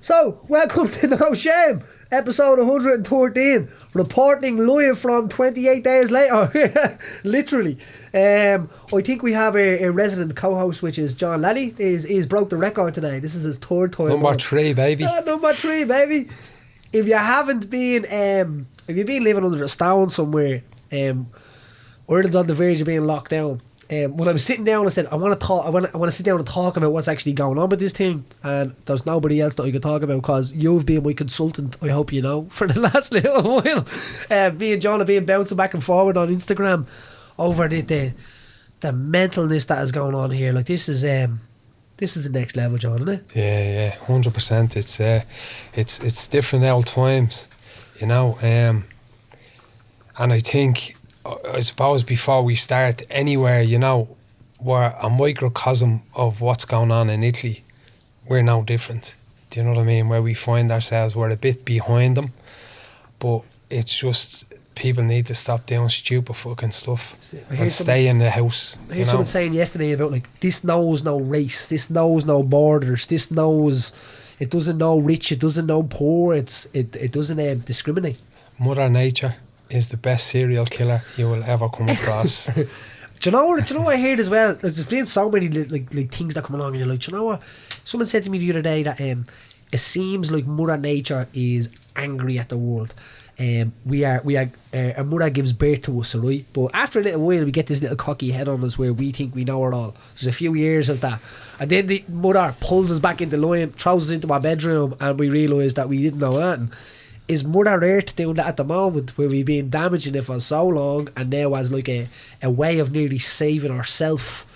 So, welcome to No Shame, episode 113, reporting live from 28 days later, literally. I think we have a resident co-host, which is John Lally. He's broke the record today. This is his third time. Number 3, baby. Number 3, baby. If you haven't been, if you've been living under a stone somewhere, Ireland's on the verge of being locked down. When I was sitting down, I said I want to sit down and talk about what's actually going on with this thing, and there's nobody else that I could talk about because you've been my consultant, I hope you know, for the last little while. Me and John have been bouncing back and forward on Instagram over the mentalness that is going on here. Like this is the next level, John, isn't it? Yeah, 100%. It's different old times, you know. And I think, I suppose before we start anywhere, you know, we're a microcosm of what's going on in Italy. We're no different. Do you know what I mean? Where we find ourselves, we're a bit behind them, but it's just people need to stop doing stupid fucking stuff and stay in the house. I heard someone saying yesterday about like this knows no race, this knows no borders, this knows, it doesn't know rich, it doesn't know poor, it doesn't discriminate. Mother Nature is the best serial killer you will ever come across. Do you know what I heard as well? There's been so many like things that come along and you're like, do you know what? Someone said to me the other day that it seems like Mother Nature is angry at the world. We are our mother gives birth to us, right? But after a little while we get this little cocky head on us where we think we know it all. There's a few years of that, and then the mother pulls us back into line, throws us into our bedroom, and we realise that we didn't know anything. Is Mother Earth doing that at the moment, where we've been damaging it for so long, and now as like a way of nearly saving ourselves,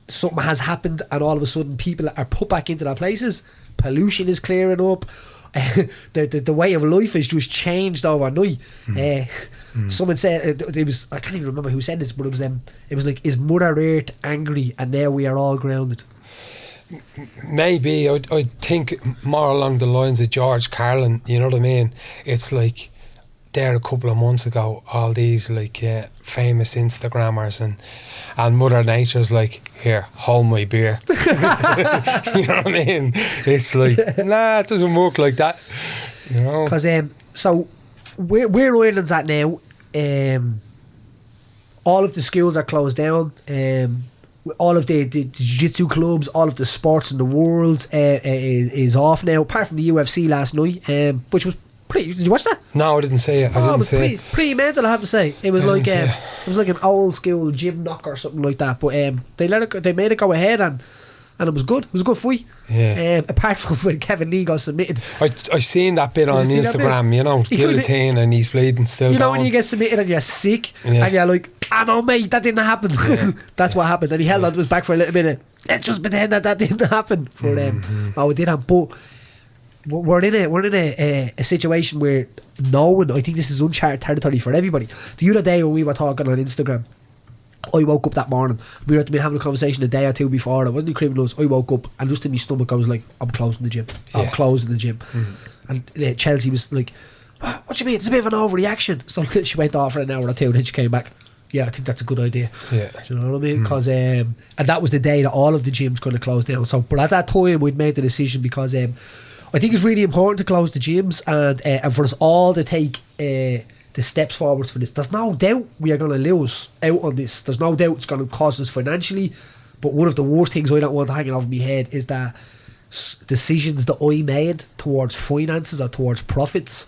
something has happened and all of a sudden people are put back into their places, pollution is clearing up, the way of life has just changed overnight. Someone said, it was, I can't even remember who said this, but it was like, is Mother Earth angry and now we are all grounded? Maybe. I think more along the lines of George Carlin, you know what I mean? It's like there a couple of months ago, all these like famous Instagrammers and Mother Nature's like, here, hold my beer. You know what I mean? It's like, nah, it doesn't work like that, you know. Because so where Ireland's at now, all of the schools are closed down, all of the jiu-jitsu clubs, all of the sports in the world is off now, apart from the UFC last night, which was pretty. Did you watch that? No, I didn't see it. I didn't see it. Pretty mental, I have to say. It was like it was like an old school gym knock or something like that. But they made it go ahead and it was good. It was a good fight. Yeah. Apart from when Kevin Lee got submitted. I seen that bit on Instagram, you know, guillotine and he's bleeding still. You know going. when you get submitted and you're sick and you're like, I know mate, that didn't happen. That's what happened. And he held on to his back for a little minute. Let's just pretend that didn't happen for them. Oh, it didn't. But we're in a situation where I think this is uncharted territory for everybody. The other day when we were talking on Instagram, I woke up that morning, we were having a conversation a day or two before, it wasn't criminals. I woke up and just in my stomach I was like, I'm closing the gym. And Chelsea was like, what do you mean, it's a bit of an overreaction. So she went off for an hour or two and then she came back, yeah, I think that's a good idea. Yeah. Do you know what I mean? Because and that was the day that all of the gyms kind of closed down. So but at that time we'd made the decision because I think it's really important to close the gyms and for us all to take the steps forward for this. There's no doubt we are going to lose out on this. There's no doubt it's going to cost us financially. But one of the worst things I don't want hanging over my head is that decisions that I made towards finances or towards profits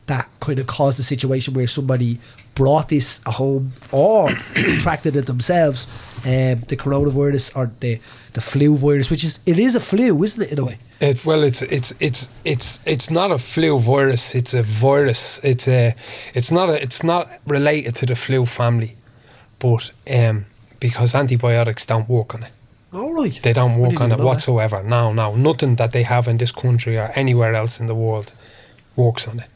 that kind of caused a situation where somebody brought this at home or contracted it themselves, the coronavirus or the flu virus, which is a flu, isn't it, in a way? It's not a flu virus. It's a virus. It's not related to the flu family, but because antibiotics don't work on it. All right. They don't work on it whatsoever. No, nothing that they have in this country or anywhere else in the world works on it.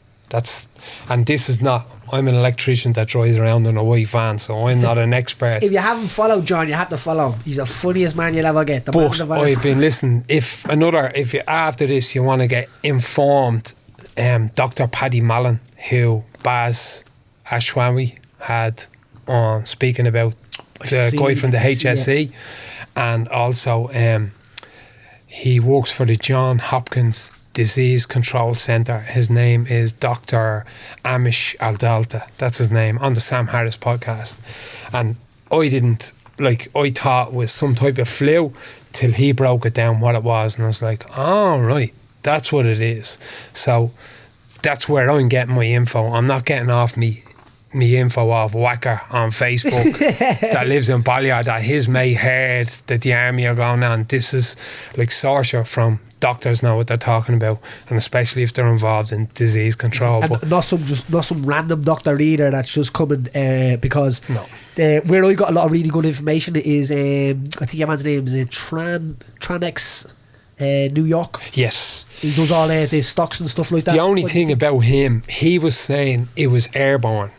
And this is not. I'm an electrician that drives around in a white van, so I'm not an expert. If you haven't followed John, you have to follow him. He's the funniest man you'll ever get. But I've been listening. If you after this you want to get informed, Dr. Paddy Mallon, who Baz Ashwami had on speaking about the guy from the HSE, and also he works for the John Hopkins Disease Control Centre. His name is Dr. Amish Aldalta. That's his name, on the Sam Harris podcast. And I thought it was some type of flu till he broke it down what it was. And I was like, oh, right, that's what it is. So that's where I'm getting my info. I'm not getting off me info off Whacker on Facebook that lives in Balliol, that his mate heard that the army are going on. This is like sourcer from doctors know what they're talking about, and especially if they're involved in disease control. And but not some random doctor either that's just coming because where I got a lot of really good information is I think your man's name is Tranex New York. Yes, he does all the stocks and stuff like that. The only thing about him, he was saying it was airborne.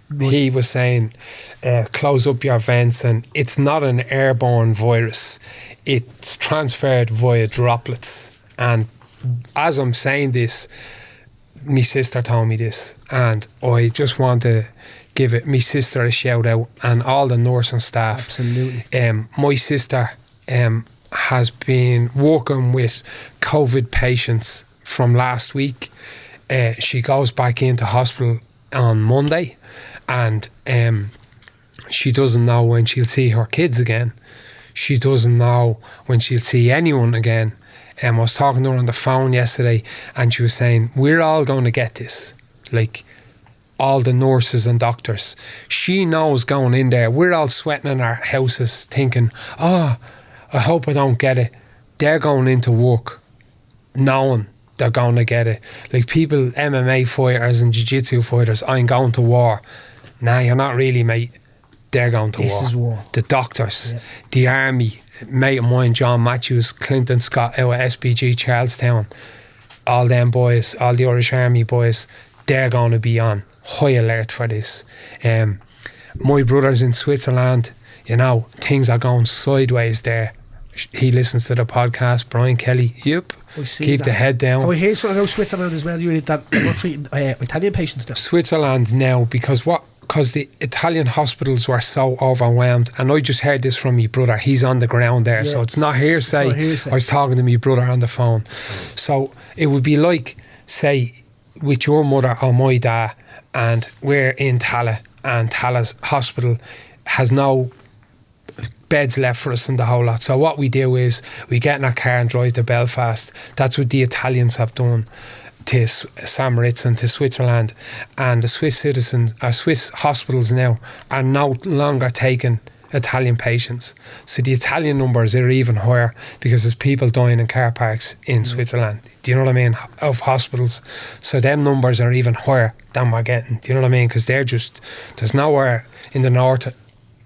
Right. He was saying close up your vents, and it's not an airborne virus, it's transferred via droplets. And as I'm saying this, my sister told me this, and I just want to give my sister a shout out and all the nursing staff. Absolutely. My sister has been working with COVID patients from last week. She goes back into hospital on Monday, and she doesn't know when she'll see her kids again. She doesn't know when she'll see anyone again. I was talking to her on the phone yesterday, and she was saying, we're all going to get this, like all the nurses and doctors. She knows going in there, we're all sweating in our houses thinking, I hope I don't get it. They're going into work knowing they're going to get it. Like people, MMA fighters and jiu-jitsu fighters, I'm going to war. Nah, you're not really, mate. They're going to war. This is war. The doctors, the army, mate of mine, John Matthews, Clinton Scott out of SBG Charlestown, all them boys, all the Irish Army boys, they're going to be on high alert for this. My brother's in Switzerland, things are going sideways there. He listens to the podcast, Brian Kelly. Yep. Keep the head down. I hear something about Switzerland as well. That they're not treating Italian patients now. Switzerland now, because the Italian hospitals were so overwhelmed, and I just heard this from my brother. He's on the ground there, so it's not hearsay. I was talking to my brother on the phone. So it would be like, say, with your mother or my dad, and we're in Tala, and Tala's hospital has no beds left for us in the whole lot. So what we do is we get in our car and drive to Belfast. That's what the Italians have done to St. Moritz and to Switzerland. And the Swiss citizens, our Swiss hospitals now, are no longer taking Italian patients. So the Italian numbers are even higher because there's people dying in car parks in Switzerland. Do you know what I mean? Of hospitals. So them numbers are even higher than we're getting. Do you know what I mean? Because there's nowhere in the north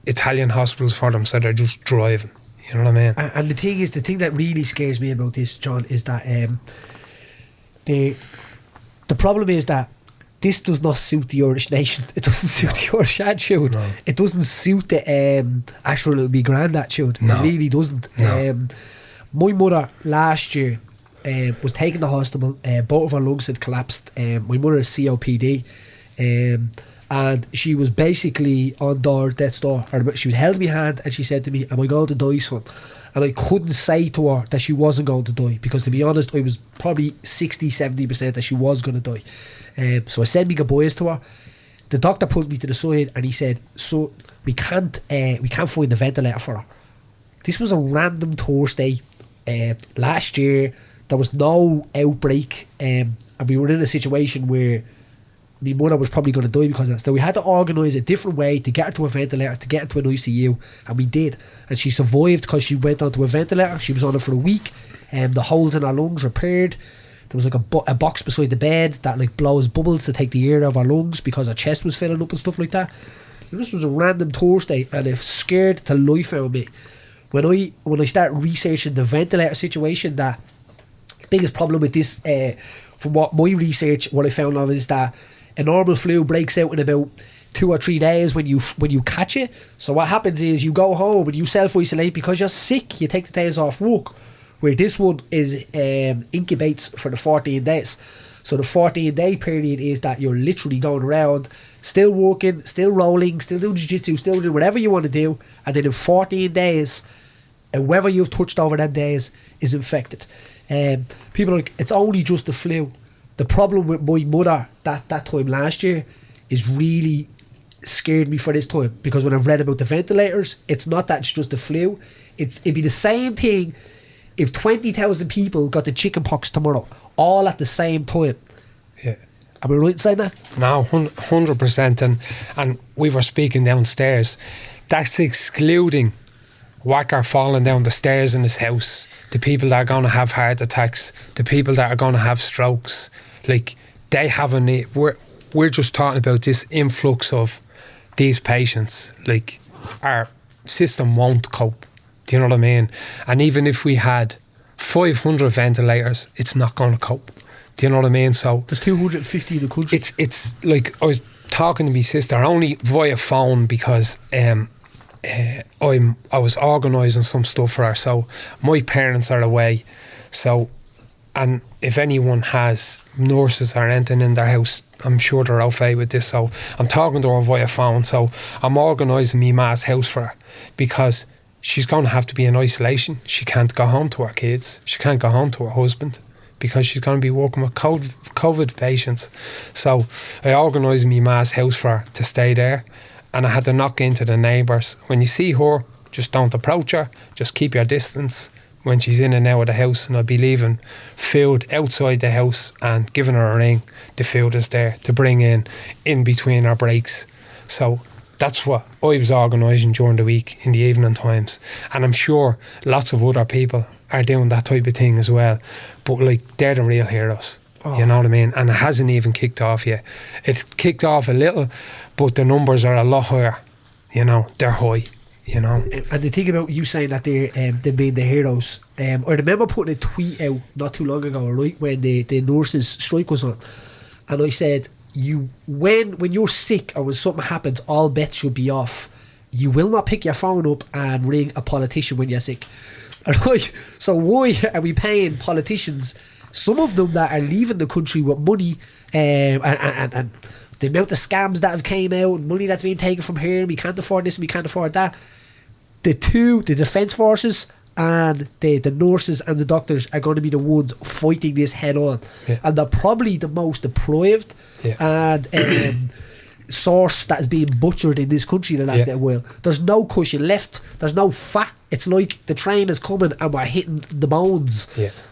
Italian hospitals for them, so they're just driving. You know what I mean? And the thing that really scares me about this, John, is that the problem is that this does not suit the Irish nation. It doesn't suit the Irish attitude. No. It doesn't suit the actual it'll be grand attitude. No. It really doesn't. No. My mother last year was taken to hospital. Both of her lungs had collapsed. My mother has COPD. And she was basically on death's door. She held my hand and she said to me, am I going to die, son? And I couldn't say to her that she wasn't going to die, because to be honest, I was probably 60-70% that she was going to die. So I said my goodbyes to her. The doctor pulled me to the side and he said, so we can't find a ventilator for her. This was a random Thursday last year. There was no outbreak, and we were in a situation where my mother was probably going to die because of that. So we had to organise a different way to get her to a ventilator, to get her to an ICU, and we did. And she survived because she went onto a ventilator. She was on it for a week, and the holes in her lungs repaired. There was like a box beside the bed that like blows bubbles to take the air out of her lungs because her chest was filling up and stuff like that. And this was a random Thursday, and it scared the life out of me. When I started researching the ventilator situation, that biggest problem with this, from what my research, what I found out is that a normal flu breaks out in about 2 or 3 days when you catch it. So what happens is you go home and you self-isolate because you're sick. You take the days off work. Where this one is incubates for the 14 days. So the 14-day period is that you're literally going around, still walking, still rolling, still doing jiu-jitsu, still doing whatever you want to do, and then in 14 days, whoever you've touched over them days is infected. People are like, it's only just the flu. The problem with my mother that time last year is really scared me for this time, because when I've read about the ventilators, it's not that it's just the flu. It'd be the same thing if 20,000 people got the chicken pox tomorrow, all at the same time. Yeah. Am I right in saying that? No, 100%. And we were speaking downstairs. That's excluding whacker falling down the stairs in his house, the people that are going to have heart attacks, the people that are going to have strokes. Like, they haven't. We're just talking about this influx of these patients. Like, our system won't cope. Do you know what I mean? And even if we had 500 ventilators, it's not going to cope. Do you know what I mean? So there's 250 in the country. It's like, I was talking to my sister only via phone because I was organising some stuff for her. So my parents are away. So, and if anyone has nurses or anything in their house, I'm sure they're okay with this. So I'm talking to her via phone. So I'm organising me ma's house for her, because she's going to have to be in isolation. She can't go home to her kids. She can't go home to her husband, because she's going to be working with COVID patients. So I organised me ma's house for her to stay there, and I had to knock into the neighbours. When you see her, just don't approach her, just keep your distance when she's in and out of the house, and I'll be leaving food outside the house and giving her a ring. The food is there to bring in between our breaks. So that's what I was organising during the week in the evening times, and I'm sure lots of other people are doing that type of thing as well. But like, they're the real heroes. You know what I mean? And it hasn't even kicked off yet. It's kicked off a little, but the numbers are a lot higher. You know, they're high. You know. And the thing about you saying that they're being the heroes, I remember putting a tweet out not too long ago, right, when the nurses' strike was on, and I said, when you're sick or when something happens, all bets should be off. You will not pick your phone up and ring a politician when you're sick. Right? So why are we paying politicians, some of them that are leaving the country with money, and the amount of scams that have came out, and money that's being taken from here, and we can't afford this and we can't afford that. The defence forces and the nurses and the doctors are going to be the ones fighting this head on. Yeah. And they're probably the most deprived and source that is being butchered in this country the last little while. There's no cushion left, there's no fat. It's like the train is coming and we're hitting the bones.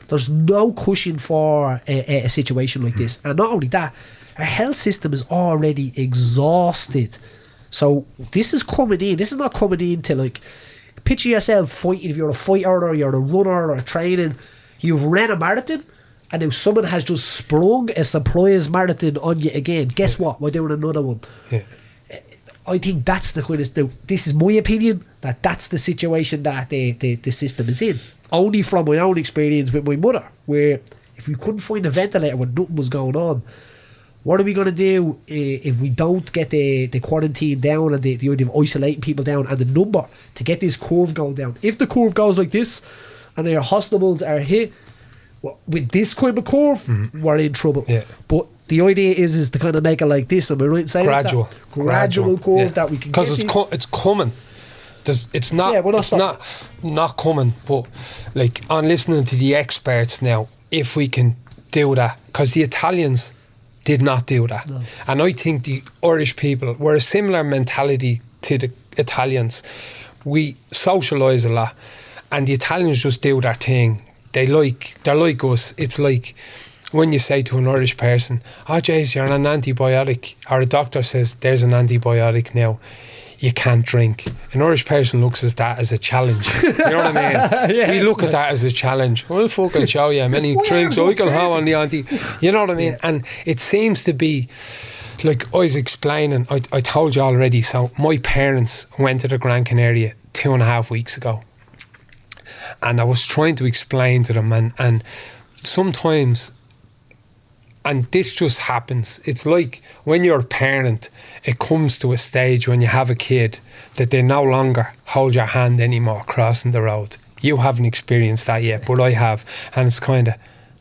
There's no cushion for a situation like this. And not only that, our health system is already exhausted. So this is coming in. This is not coming in to, like, picture yourself fighting. If you're a fighter or you're a runner or training, you've ran a marathon, and now someone has just sprung a surprise marathon on you again. Guess what? We're doing another one. I think that's the kind of... Now, this is my opinion, that's the situation that the system is in. Only from my own experience with my mother, where if we couldn't find a ventilator when nothing was going on, what are we going to do if we don't get the quarantine down and the idea of isolating people down and the number to get this curve going down? If the curve goes like this and our hospitals are hit with this kind of curve, we're in trouble. But the idea is to kind of make it like this. Am I right in saying gradual curve that we can get, because it's coming. It's not coming. But like, on listening to the experts now, if we can do that, because the Italians did not do that. No. And I think the Irish people were a similar mentality to the Italians. We socialise a lot, and the Italians just do their thing. They're like us. It's like when you say to an Irish person, "Oh, Jace, you're on an antibiotic," or a doctor says, "There's an antibiotic now. You can't drink." An Irish person looks at that as a challenge. You know what I mean? We look at that as a challenge. Well, fucking show you how many drinks I can have on the anti. You know what I mean? And it seems to be, like I was explaining, I told you already, so my parents went to the Gran Canaria 2.5 weeks ago. And I was trying to explain to them, and sometimes... And this just happens. It's like when you're a parent, it comes to a stage when you have a kid that they no longer hold your hand anymore crossing the road. You haven't experienced that yet, but I have. And it's kind of,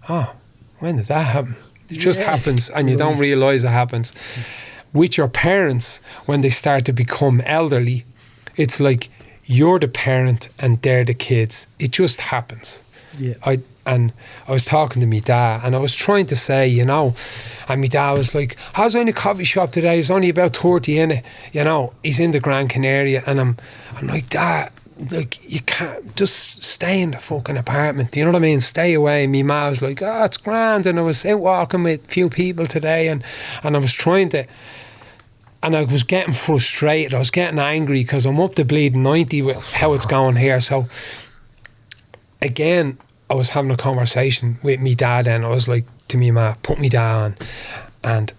oh, when did that happen? It just happens, and you don't realise it happens. With your parents, when they start to become elderly, it's like you're the parent and they're the kids. It just happens. Yeah. I was talking to me dad, and I was trying to say, you know, and my dad was like, I was in a coffee shop today, there's only about 30 in it, you know, he's in the Gran Canaria, and I'm like, Dad, like, you can't just stay in the fucking apartment, do you know what I mean? Stay away. And my ma was like, oh, it's grand, and I was out walking with a few people today, and I was trying to, and I was getting frustrated, I was getting angry, because I'm up to bleeding 90 with how it's going here. So again, I was having a conversation with me dad, and I was like to me ma, put me down. And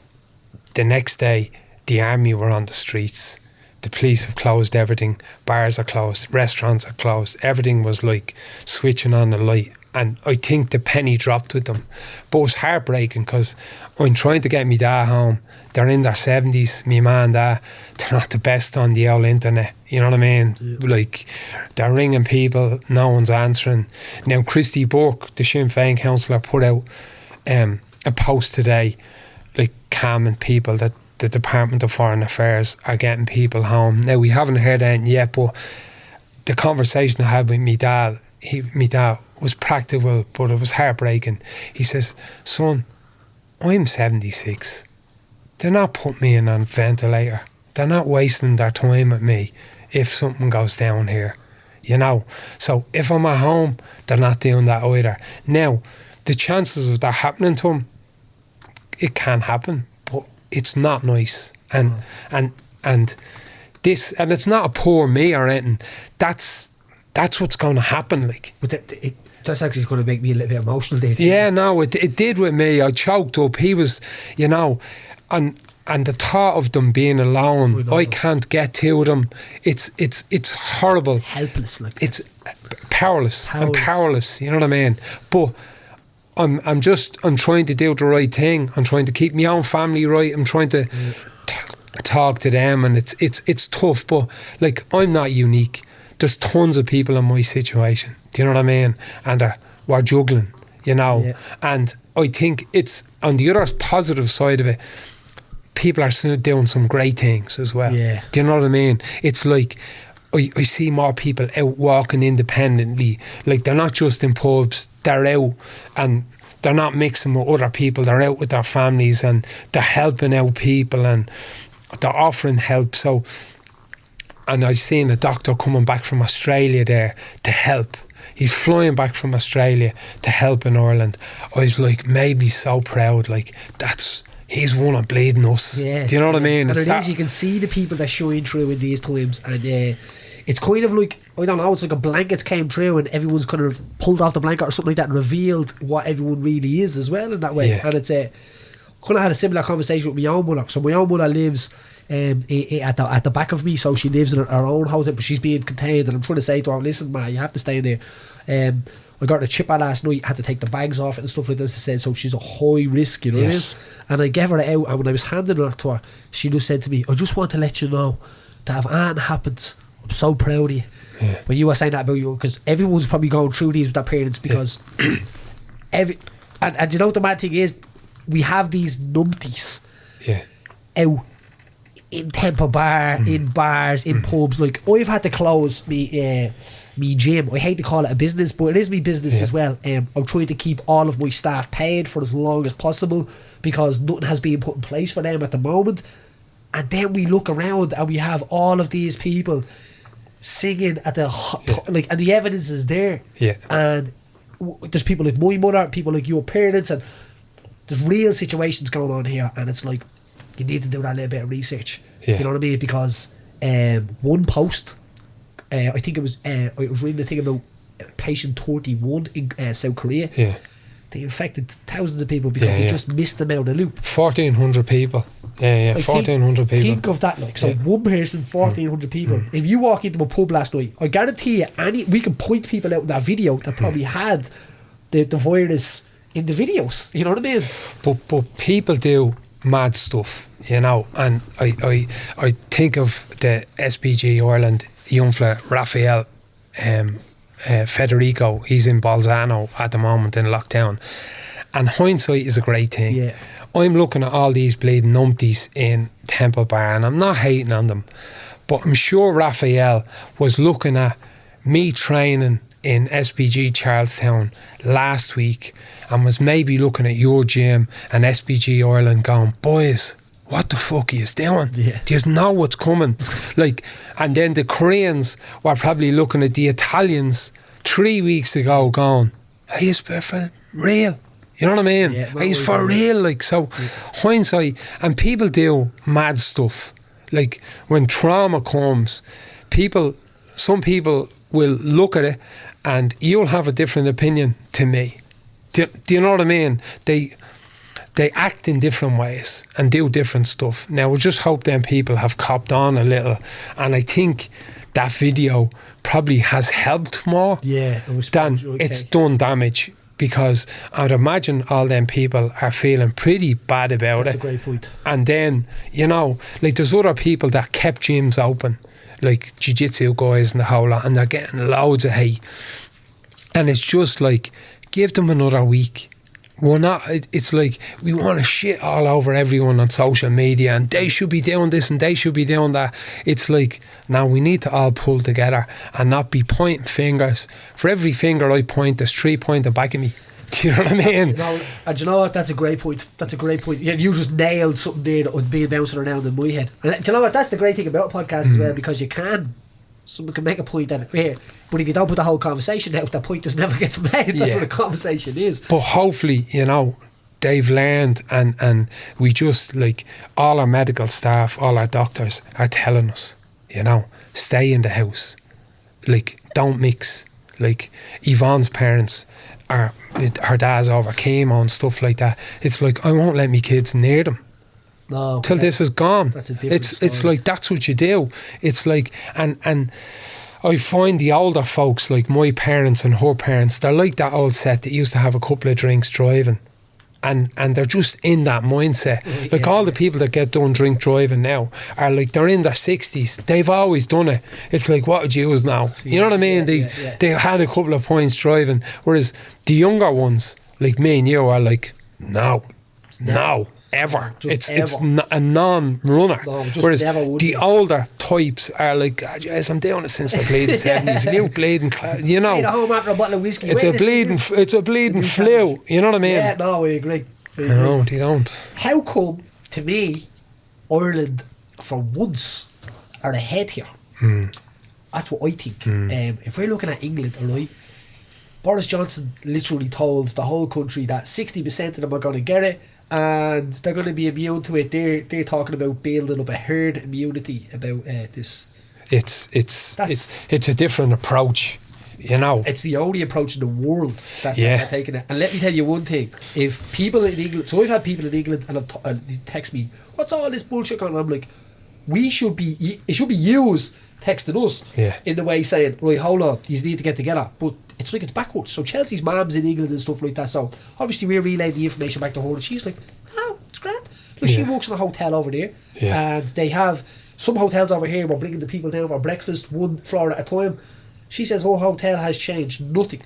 the next day, the army were on the streets. The police have closed everything. Bars are closed. Restaurants are closed. Everything was like switching on the light. And I think the penny dropped with them. But it was heartbreaking, because I'm trying to get me dad home. They're in their 70s, me ma and dad. They're not the best on the old internet. You know what I mean? Yeah. Like, they're ringing people, no one's answering. Now, Christy Burke, the Sinn Féin councillor, put out a post today, like, calming people that the Department of Foreign Affairs are getting people home. Now, we haven't heard anything yet, but the conversation I had with me dad was practical, but it was heartbreaking. He says, son, I'm 76. They're not putting me in on a ventilator. They're not wasting their time with me if something goes down here, you know. So if I'm at home, they're not doing that either. Now, the chances of that happening to them, it can happen, but it's not nice. And this, and it's not a poor me or anything. That's what's going to happen, like. But that's actually going to make me a little bit emotional there. Yeah, no, it did with me. I choked up. He was, you know, and the thought of them being alone, I can't get to them. It's horrible. Helpless, like. It's powerless. I'm powerless. You know what I mean? But I'm trying to do the right thing. I'm trying to keep my own family right. I'm trying to talk to them, and it's tough. But like, I'm not unique. There's tons of people in my situation. Do you know what I mean? And we're juggling, you know. Yeah. And I think it's, on the other positive side of it, people are doing some great things as well. Yeah. Do you know what I mean? It's like, I see more people out walking independently. Like, they're not just in pubs, they're out, and they're not mixing with other people, they're out with their families, and they're helping out people, and they're offering help. So, and I've seen a doctor coming back from Australia there to help. He's flying back from Australia to help in Ireland. I was like, made me so proud. Like, he's one of bleeding us. Yeah. Do you know what I mean? And you can see the people that shine through in these times, and it's kind of like, I don't know, it's like a blankets came through and everyone's kind of pulled off the blanket or something like that and revealed what everyone really is as well in that way. Yeah. And it's kind of had a similar conversation with my own mother. So my own mother lives at the back of me, so she lives in her own house, but she's being contained, and I'm trying to say to her, listen, ma, you have to stay in there. I got her a chipper last night, had to take the bags off it and stuff like this. I said, so she's a high risk, you know what I mean? And I gave her it out, and when I was handing her to her, she just said to me, I just want to let you know that if anything happens, I'm so proud of you. Yeah. When you were saying that about you, because everyone's probably going through these with their parents, because and you know what the mad thing is, we have these numpties out in Temple Bar, in bars, in pubs. Like, I've had to close me gym. I hate to call it a business, but it is me business as well. I'm trying to keep all of my staff paid for as long as possible, because nothing has been put in place for them at the moment. And then we look around and we have all of these people singing at the like, and the evidence is there. Yeah. And there's people like my mother, people like your parents, and there's real situations going on here, and it's like, you need to do that little bit of research. Yeah. You know what I mean? Because one post, I think it was, I was reading a thing about patient 31 in South Korea. Yeah. They infected thousands of people because they just missed them out of the loop. 1,400 people. Yeah, 1,400 people. Think of that, like, so one person, 1,400 people. If you walk into a pub last night, I guarantee you, we can point people out in that video that probably had the virus in the videos. You know what I mean? But people do mad stuff, you know, and I think of the SPG Ireland young fella Raphael Federico. He's in Bolzano at the moment in lockdown, and hindsight is a great thing. Yeah. I'm looking at all these bleeding numpties in Temple Bar, and I'm not hating on them, but I'm sure Raphael was looking at me training in SPG Charlestown last week and was maybe looking at your gym and SPG Ireland going, boys, what the fuck are you doing? Yeah. Do you know what's coming? Like, and then the Koreans were probably looking at the Italians 3 weeks ago going, are you for real? You know what I mean? Yeah, are you for real? Like, so hindsight, and people do mad stuff. Like, when trauma comes, some people will look at it and you'll have a different opinion to me. Do you know what I mean? They act in different ways and do different stuff. Now, we just hope them people have copped on a little, and I think that video probably has helped more than it's done damage, because I'd imagine all them people are feeling pretty bad about That's it. a great point. And then, you know, like, there's other people that kept gyms open, like jiu-jitsu guys and the whole lot, and they're getting loads of hate. And it's just like, give them another week. It's like we want to shit all over everyone on social media and they should be doing this and they should be doing that. It's like, now we need to all pull together and not be pointing fingers. For every finger I point, there's 3 pointing back at me. Do you know what I mean? And do you know what? That's a great point. Yeah, you just nailed something there that would be bouncing around in my head. And do you know what? That's the great thing about a podcast as well, because someone can make a point that here, but if you don't put the whole conversation out, that point just never gets made. That's what a conversation is. But hopefully, you know, they've learned, and we just, like, all our medical staff, all our doctors are telling us, you know, stay in the house. Like, don't mix. Like, Yvonne's parents, her dad's over chemo and stuff like that. It's like, I won't let me kids near them. No, till this is gone. That's a different story. It's like, that's what you do. It's like, and I find the older folks, like my parents and her parents, they're like that old set that used to have a couple of drinks driving, and they're just in that mindset. Like, all the people that get done drink driving now are like, they're in their 60s. They've always done it. It's like, what would you use now? You know what I mean? They had a couple of points driving, whereas the younger ones, like me and you, are like, no. Ever. It's a non-runner. No, whereas the older types are like, oh, yes, I'm doing it since the bleeding 70s. You bleeding, you know. Home after a bottle of whiskey. It's a bleeding flu. You know what I mean? Yeah, no, I agree. No, they don't. How come, to me, Ireland, for once, are ahead here? That's what I think. If we're looking at England, right, Boris Johnson literally told the whole country that 60% of them are going to get it, and they're going to be immune to it. They're talking about building up a herd immunity about this. It's a different approach, you know. It's the only approach in the world that are taking it. And let me tell you one thing: if people in England, so I've had people in England and they text me, "What's all this bullshit going on?" I'm like, it should be yous texting us in the way saying, right, hold on, you need to get together. But it's like, it's backwards. So Chelsea's mum's in England and stuff like that, so obviously we're relaying the information back to her, and she's like, oh, it's grand. Like, she works in a hotel over there, and they have some hotels over here. We're bringing the people down for breakfast, one floor at a time. She says her hotel has changed nothing.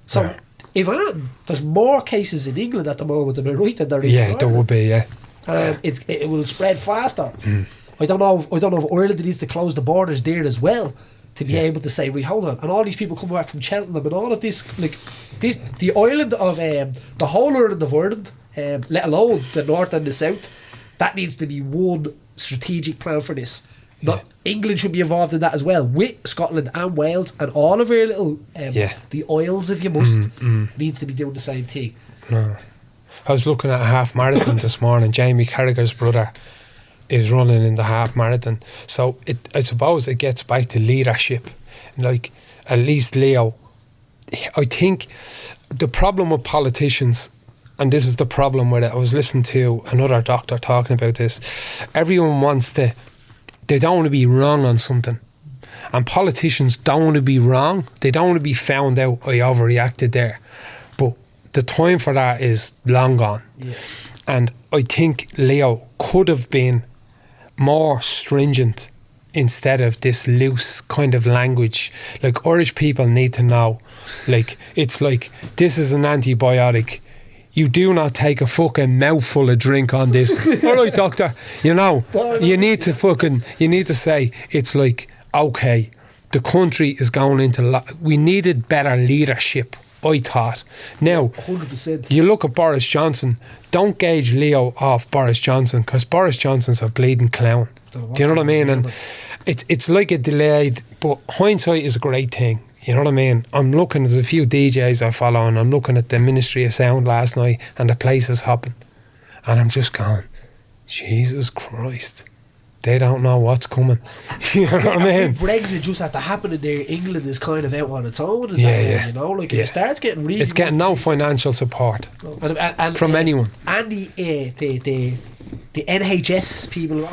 So Ivan, there's more cases in England at the moment, am I right, than there is in Ireland. There will be, it will spread faster. I don't know if Ireland needs to close the borders there as well, to be able to say, right, hold on, and all these people coming back from Cheltenham and all of this, like this, the island of the whole island of Ireland, let alone the north and the south, that needs to be one strategic plan for this. England should be involved in that as well, with Scotland and Wales and all of our little the Isles, if you must, needs to be doing the same thing. I was looking at a half marathon this morning. Jamie Carragher's brother is running in the half marathon, so I suppose it gets back to leadership. Like, at least Leo, I think the problem with politicians, and this is the problem with it, I was listening to another doctor talking about this, everyone wants to, they don't want to be wrong on something, and politicians don't want to be wrong. They don't want to be found out, I overreacted there, but the time for that is long gone. And I think Leo could have been more stringent instead of this loose kind of language. Like, Irish people need to know, like, it's like, this is an antibiotic, you do not take a fucking mouthful of drink on this. Alright, doctor, you know, you need to say, it's like, okay, the country is going into... we needed better leadership, I thought. Now, 100%. you look at Boris Johnson, don't gauge Leo off Boris Johnson, because Boris Johnson's a bleeding clown. Do you know what I mean? And it's like a delayed, but hindsight is a great thing. You know what I mean? I'm looking, there's a few DJs I follow, and I'm looking at the Ministry of Sound last night, and the place is hopping. And I'm just going, Jesus Christ. They don't know what's coming. You know what I mean? Brexit just had to happen in there. England is kind of out on its own. You know, like yeah. it starts getting really... It's getting no financial support from anyone. And the NHS people,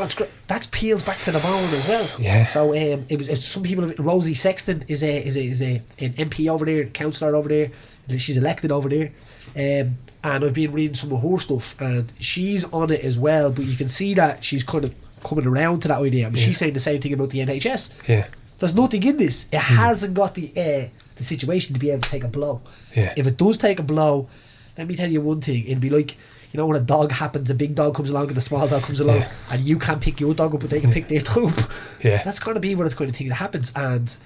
that's peeled back to the bone as well. Yeah. So it's some people. Rosie Sexton is an MP over there, councillor over there. She's elected over there. And I've been reading some of her stuff, and she's on it as well. But you can see that she's kind of coming around to that idea. I mean, she's saying the same thing about the NHS. Yeah. There's nothing in this. It hasn't got the situation to be able to take a blow. Yeah. If it does take a blow, let me tell you one thing. It'd be like, you know, when a dog happens, a big dog comes along and a small dog comes along, and you can't pick your dog up, but they can pick their dog up. Yeah. That's going to be one of the kind of thing that happens, and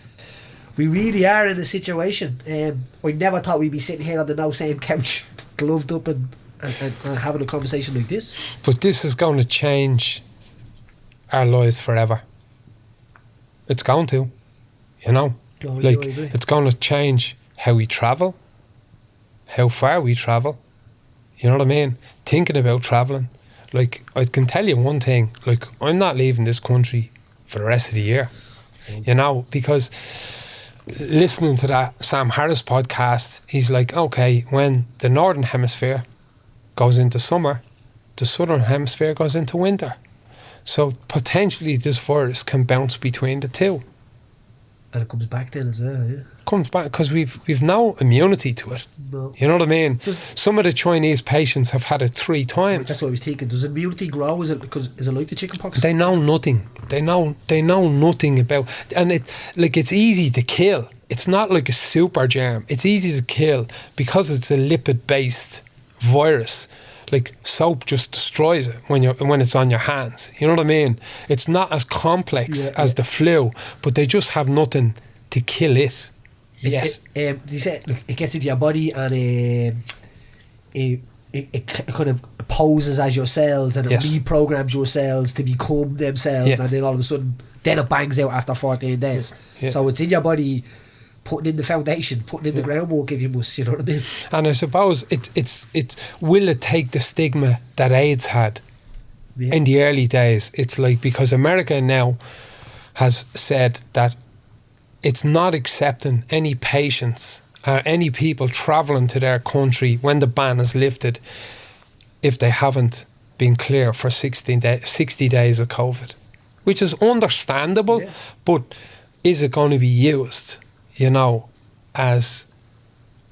we really are in a situation. I never thought we'd be sitting here on the no same couch, gloved up and having a conversation like this. But this is going to change our lives forever. It's going to, you know. It's going to change how we travel, how far we travel. You know what I mean? Thinking about travelling. Like, I can tell you one thing, like, I'm not leaving this country for the rest of the year. You know, because listening to that Sam Harris podcast, he's like, okay, when the Northern Hemisphere goes into summer, the Southern Hemisphere goes into winter. So potentially this virus can bounce between the two. And it comes back then as well, yeah. Comes back because we've no immunity to it. No. You know what I mean? Some of the Chinese patients have had it 3 times. That's what I was thinking. Does immunity grow? Is it like the chickenpox? They know nothing. They know nothing about, and it's easy to kill. It's not like a super germ. It's easy to kill because it's a lipid based virus. Like, soap just destroys it when it's on your hands. You know what I mean? It's not as complex as the flu, but they just have nothing to kill it. Yes. You say, look, it gets into your body and it kind of poses as your cells, and it reprograms your cells to become themselves, and then all of a sudden, then it bangs out after 14 days. Yeah. So it's in your body, putting in the foundation, putting in the groundwork, if you must, you know what I mean? And I suppose it's will it take the stigma that AIDS had in the early days? It's like, because America now has said that it's not accepting any patients or any people travelling to their country when the ban is lifted if they haven't been clear for 60 days of COVID, which is understandable, but is it going to be used, you know, as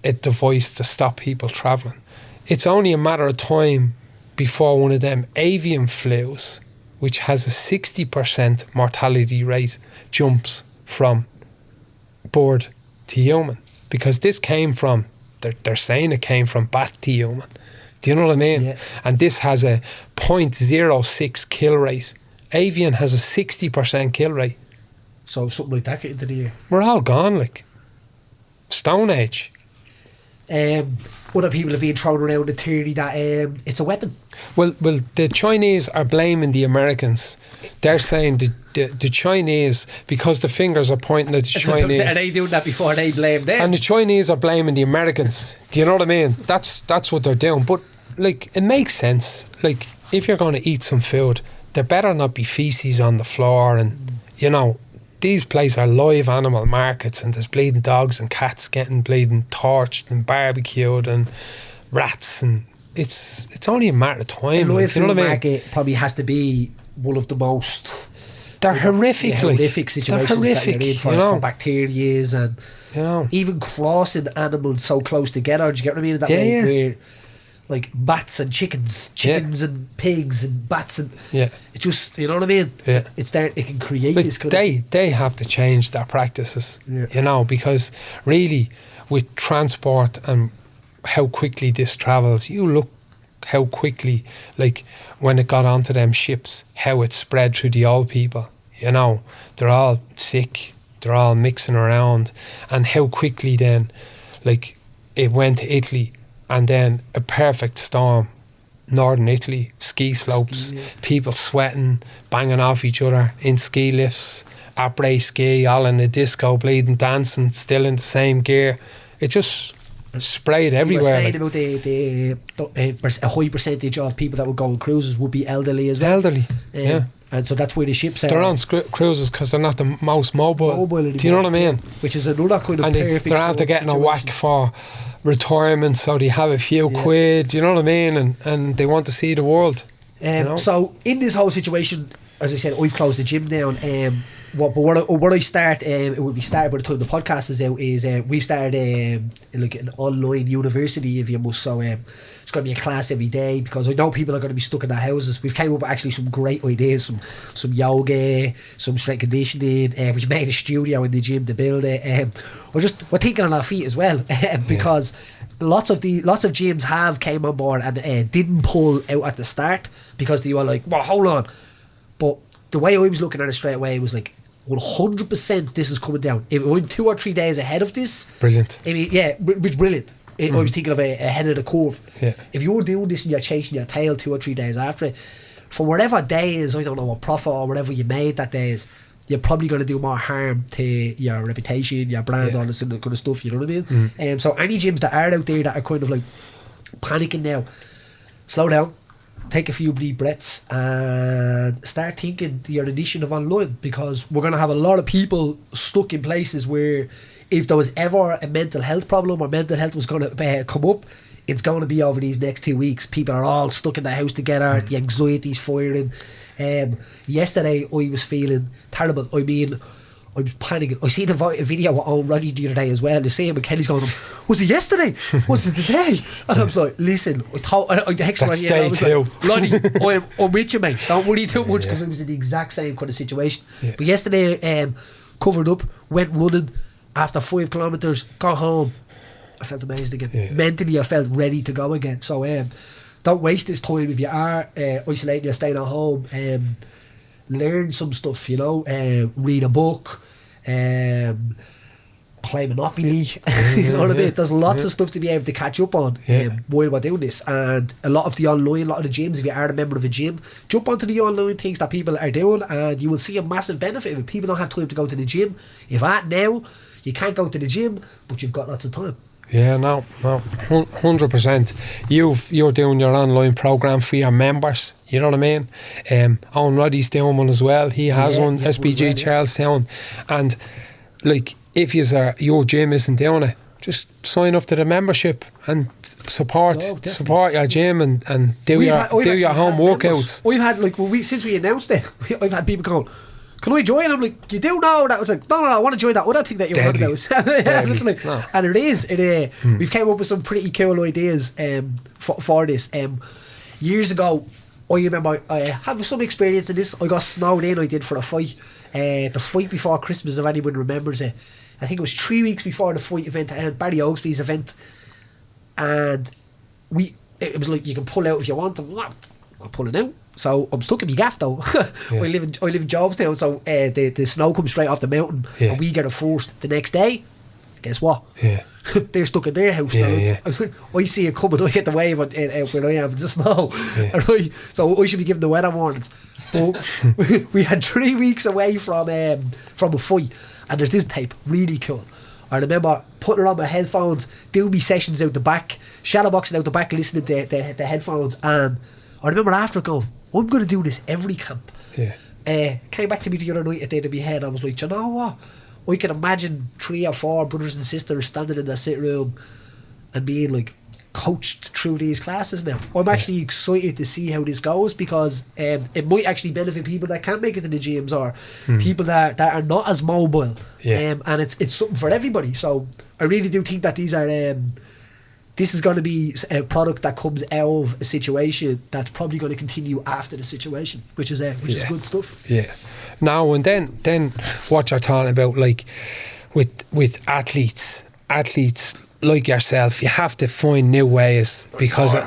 a device to stop people travelling? It's only a matter of time before one of them avian flus, which has a 60% mortality rate, jumps from bird to human. Because this came from, they're saying it came from bat to human. Do you know what I mean? Yeah. And this has a 0.06 kill rate. Avian has a 60% kill rate. So something like that get into the air. We're all gone, like Stone Age. Other people have been thrown around the theory that it's a weapon. Well, the Chinese are blaming the Americans. They're saying the Chinese, because the fingers are pointing at the Chinese. Are they doing that before they blame them? And the Chinese are blaming the Americans. Do you know what I mean? That's what they're doing. But like, it makes sense. Like, if you're going to eat some food, there better not be feces on the floor, and you know, these places are live animal markets, and there's bleeding dogs and cats getting bleeding torched and barbecued, and rats, and it's only a matter of time. A live you know food what I mean? market probably has to be one of the most... They're horrific. Horrific situations that you're in for bacteria, and you know, even crossing animals so close together. Do you get what I mean? That way, where like bats and chickens and pigs and bats, and it just, you know what I mean? Yeah, it can create like this kind they have to change their practices. You know, because really, with transport and how quickly this travels, you look how quickly, like when it got onto them ships, how it spread through the old people. You know, they're all sick, they're all mixing around, and how quickly then, like, it went to Italy, and then a perfect storm, northern Italy, ski slopes, people sweating, banging off each other in ski lifts, après ski, all in the disco, bleeding, dancing, still in the same gear. It just sprayed everywhere. You were saying about a high percentage of people that would go on cruises would be elderly as well. Elderly, yeah. And so that's where the ships are. They're on cruises because they're not the most mobile. Anymore. Do you know what I mean? Which is another kind of and perfect. They're after getting a whack for retirement, so they have a few quid. Do you know what I mean? And they want to see the world. You know? So in this whole situation, as I said, I've closed the gym down. What I start, it will be started by the time the podcast is out. Is we started like an online university, if you must. So it's going to be a class every day because I know people are going to be stuck in their houses. We've came up with actually some great ideas, some yoga, some strength conditioning. We've made a studio in the gym to build it. We're thinking on our feet as well because lots of gyms have came on board and didn't pull out at the start because they were like, well, hold on. But the way I was looking at it straight away was like, 100% this is coming down. If we're 2 or 3 days ahead of this, brilliant. I mean, yeah, which brilliant. I was thinking of ahead of the curve. Yeah. If you're doing this and you're chasing your tail 2 or 3 days after it, for whatever day is, I don't know what profit or whatever you made that day is, you're probably going to do more harm to your reputation, your brand, all this and that kind of stuff. You know what I mean? So any gyms that are out there that are kind of like panicking now, slow down. Take a few deep breaths and start thinking your initiative online, because we're going to have a lot of people stuck in places where if there was ever a mental health problem or mental health was going to come up, it's going to be over these next 2 weeks. People are all stuck in the house together, the anxiety's firing. Yesterday I was feeling terrible. I mean, I was panicking. I seen a video of Owen Roddy the other day as well. You see him and Kelly's going, was it yesterday? Was it today? And I was like, listen, I texted That's my day two. Like, Lonnie, I'm with you, mate. Don't worry too much, because it was in the exact same kind of situation. But yesterday, covered up, went running after 5 kilometres, got home. I felt amazing again. Mentally, I felt ready to go again. So don't waste this time if you are isolating, you're staying at home. Learn some stuff, you know. Read a book. Play Monopoly. You know what I mean? There's lots of stuff to be able to catch up on while we're doing this. And a lot of the gyms, if you are a member of a gym, jump onto the online things that people are doing, and you will see a massive benefit of it. People don't have time to go to the gym. If now you can't go to the gym, but you've got lots of time. Yeah, no, 100%. You're doing your online program for your members. You know what I mean? Owen Roddy's doing one as well. He has one, SBG Charlestown. And like, if your gym isn't doing it, just sign up to the membership and support your gym and do your home workouts. We've had since we announced it, I've had people going, can I join? I'm like, you do know that? I was like, no, I want to join that other thing that you're talking about. And it is. We've came up with some pretty cool ideas for this. Years ago, I remember I have some experience in this. I got snowed in, I did, for a fight. The fight before Christmas, if anyone remembers it. I think it was 3 weeks before the fight event, Barry Oaksby's event. And it was like, you can pull out if you want. I'm pulling out. So I'm stuck in my gaff though. I live in Jobstown, so the snow comes straight off the mountain, and we get it first the next day. Guess what? They're stuck in their house now. I see it coming. I get the wave when I am in the snow. Right? So I should be giving the weather warnings. But we had 3 weeks away from a fight, and there's this tape, really cool. I remember putting it on my headphones, doing me sessions out the back, shadowboxing out the back, listening to the headphones, and I remember after going, I'm going to do this every camp. Came back to me the other night at the end of my head. I was like, you know what? I can imagine 3 or 4 brothers and sisters standing in the sit room and being like coached through these classes now. I'm actually excited to see how this goes, because it might actually benefit people that can't make it to the gyms, or people that are not as mobile. And it's something for everybody. So I really do think that these are this is going to be a product that comes out of a situation that's probably going to continue after the situation, which is good stuff. Yeah. Now and then what you're talking about, like with athletes like yourself, you have to find new ways, because an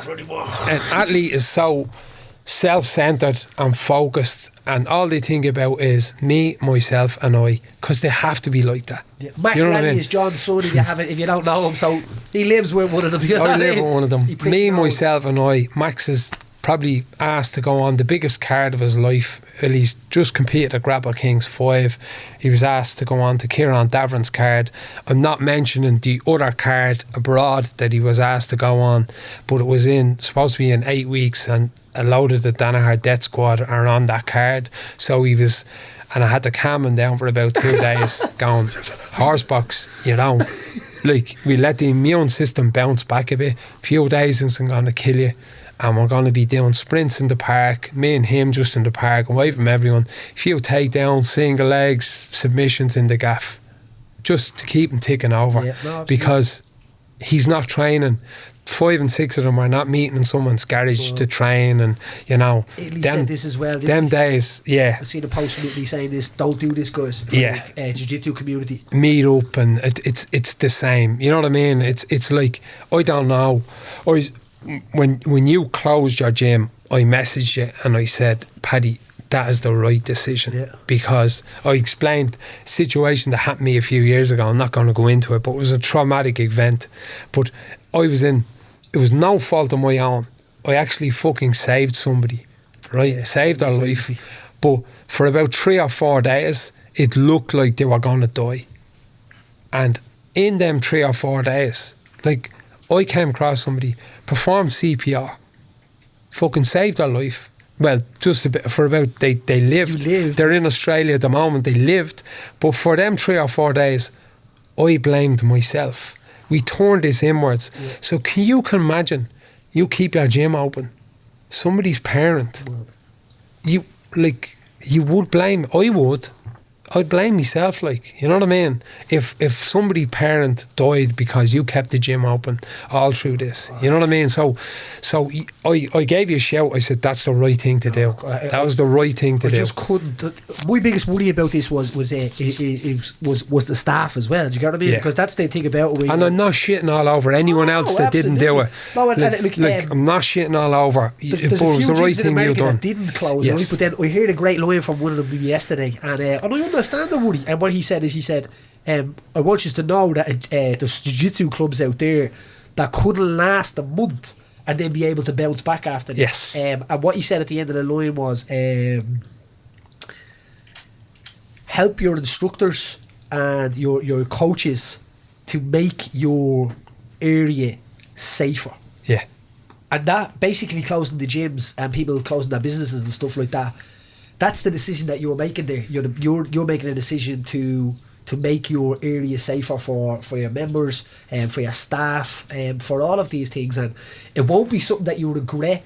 athlete is so self-centered and focused, and all they think about is me, myself and I, because they have to be like that. Yeah. Max Do you know what I Lally mean? is John's son if you don't know him, so he lives with one of them. You know I what live mean? with one of them. He pretty Me, knows. myself and I. Max is probably asked to go on the biggest card of his life. Well, he's just competed at Grapple Kings 5. He was asked to go on to Kieran Davern's card. I'm not mentioning the other card abroad that he was asked to go on, but it was supposed to be in 8 weeks, and a load of the Danaher Death Squad are on that card. So he was, and I had to calm him down for about 2 days, going, horsebox, you know, like, we let the immune system bounce back a bit. Few days and I'm going to kill you. And we're going to be doing sprints in the park, me and him just in the park, away from everyone. Few takedowns, single legs, submissions in the gaff, just to keep him ticking over. Yeah, no, because he's not training. 5 and 6 of them are not meeting in someone's garage to train, and you know, Italy said this as well. Them days, yeah. I seen a post from Italy saying this. Don't do this, guys. For Yeah. jiu-jitsu community. Meet up, and it's the same. You know what I mean? It's like, I don't know. When you closed your gym, I messaged you and I said, Paddy, that is the right decision. Yeah. Because I explained a situation that happened to me a few years ago. I'm not going to go into it, but it was a traumatic event. But it was no fault of my own. I actually fucking saved somebody, right? Yeah, Saved their life. safety. But for about 3 or 4 days, it looked like they were going to die. And in them 3 or 4 days, like, I came across somebody, performed CPR, fucking saved their life. Well, just a bit, for about, they lived. You lived. They're in Australia at the moment, they lived. But for them 3 or 4 days, I blamed myself. We turned this inwards. Yeah. So can you imagine, you keep your gym open, somebody's parent, you would blame, I'd blame myself, like, you know what I mean? If somebody's parent died because you kept the gym open all through this, you know what I mean? So I gave you a shout. I said that's the right thing to do. That was the right thing to do. I just couldn't. My biggest worry about this was the staff as well. Do you get what I mean? Yeah. Because that's the thing about it. And I'm not shitting all over anyone else that didn't do it. No, I'm not shitting all over. There's But it was the right thing you America done. that didn't close, Yes. right? But then I heard a great line from one of them yesterday, and I understand the worry. And what he said is, I want you to know that there's jiu-jitsu clubs out there that couldn't last a month and then be able to bounce back after this. Yes. And what he said at the end of the line was, help your instructors and your coaches to make your area safer. Yeah. And that basically closing the gyms and people closing their businesses and stuff like that. That's the decision that you're making there. You're making a decision to make your area safer for your members and for your staff and for all of these things. And it won't be something that you regret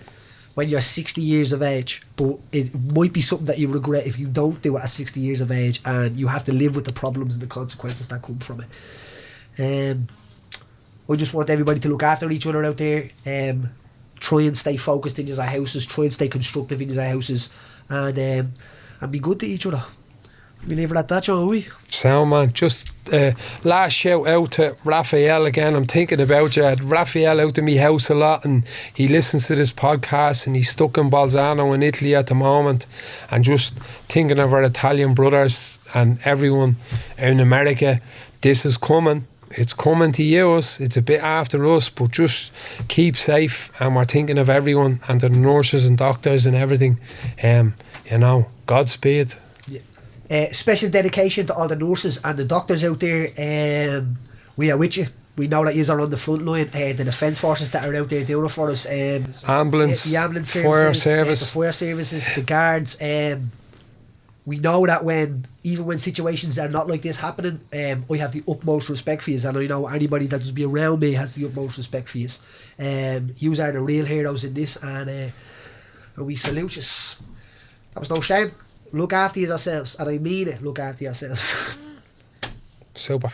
when you're 60 years of age, but it might be something that you regret if you don't do it at 60 years of age, and you have to live with the problems and the consequences that come from it. I just want everybody to look after each other out there. Try and stay focused in your houses. Try and stay constructive in your houses, and be good to each other. We leave it at that, shall we? Sound, man. Just last shout out to Raphael again. I'm thinking about you. I had Raphael out to me house a lot, and he listens to this podcast, and he's stuck in Bolzano in Italy at the moment, and just thinking of our Italian brothers and everyone in America. This is coming. It's coming to us. It's a bit after us, but just keep safe, and we're thinking of everyone and the nurses and doctors and everything. Godspeed. Special dedication to all the nurses and the doctors out there. We are with you. We know that you are on the front line. The defence forces that are out there doing it for us. Ambulance, the ambulance fire services, service, the fire services, the guards. We know that even when situations are not like this happening, I have the utmost respect for you, and I know anybody that just be around me has the utmost respect for you. You are the real heroes in this, and we salute you. That was no shame. Look after yourselves, and I mean it. Look after yourselves. Super.